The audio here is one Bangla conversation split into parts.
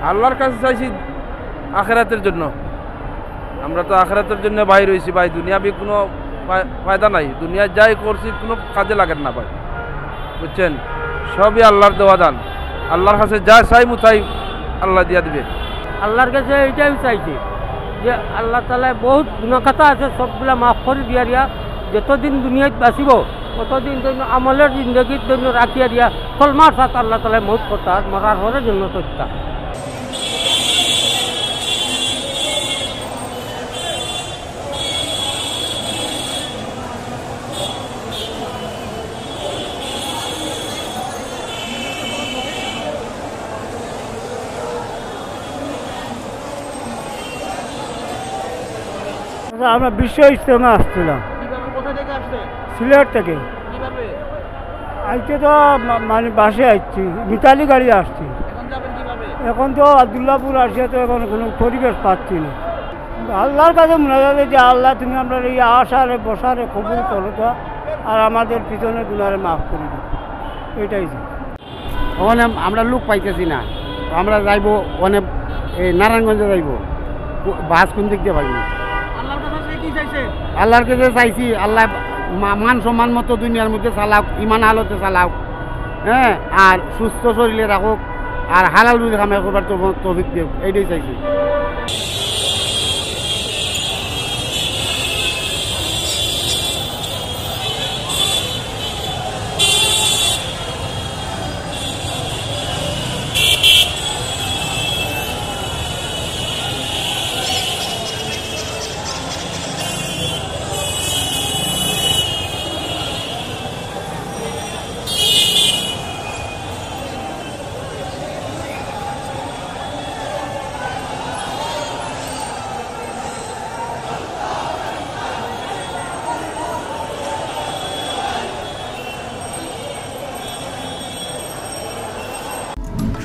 আল্লাহর কাছে চাইছি আখিরাতের জন্য। আমরা তো আখিরাতের জন্য বাইর হয়েছি ভাই, দুনিয়াবি কোনো ফায়দা নাই। দুনিয়ায় যাই করছি কোনো কাজে লাগে না ভাই, বুঝছেন? সবই আল্লাহর দেওয়া দান। আল্লাহর কাছে যা চাইমু তাই আল্লাহ দিয়া দিবে। আল্লাহর কাছে এইটাই চাইছি যে আল্লাহ তাআলা বহুত গুণাখাতা আছে, সবগুলা মাফ করে দিয়া যতদিন দুনিয়ায় বাঁচিব ততদিন জন্য আমলের জিন্দগির জন্য রাখিয়া দিয়া কলমার সাথে আল্লাহ তাআলা মৌত করতা মরার পরে জন্য তথ্যা। আমরা বিশ্ব ইজতেমা আসছিলাম। সিলেট থেকে। আজকে তো মানে বাসে আসছি, মিতালি গাড়ি আসছি। এখন তো আব্দুল্লাহপুর আসছে, তো এখন কোনো পরিবেশ পাচ্ছি না। আল্লাহর কাছে মনে যাবে যে আল্লাহ তুমি আমরা এই আশারে বসারে কবুল করো তো, আর আমাদের পিছনে গুনারে মাফ করে দাও, এটাই। ওখানে আমরা লোক পাইতেছি না, আমরা যাইব অনেক এই নারায়ণগঞ্জে যাইব, বাস কোন দিক দিয়ে পাইব। আল্লাহর কাছে চাইছি আল্লাহ মান সম্মান মতো দুনিয়ার মধ্যে চালাক, ইমান হালতে চালাক, হ্যাঁ, আর সুস্থ শরীরে রাখুক, আর হালাল রুজি কামাই করবার তৌফিক দিও, এইটাই চাইছি।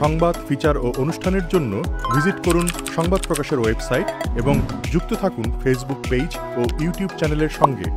সংবাদ, ফিচার ও অনুষ্ঠানের জন্য ভিজিট করুন সংবাদ প্রকাশের ওয়েবসাইট এবং যুক্ত থাকুন ফেসবুক পেজ ও ইউটিউব চ্যানেলের সঙ্গে।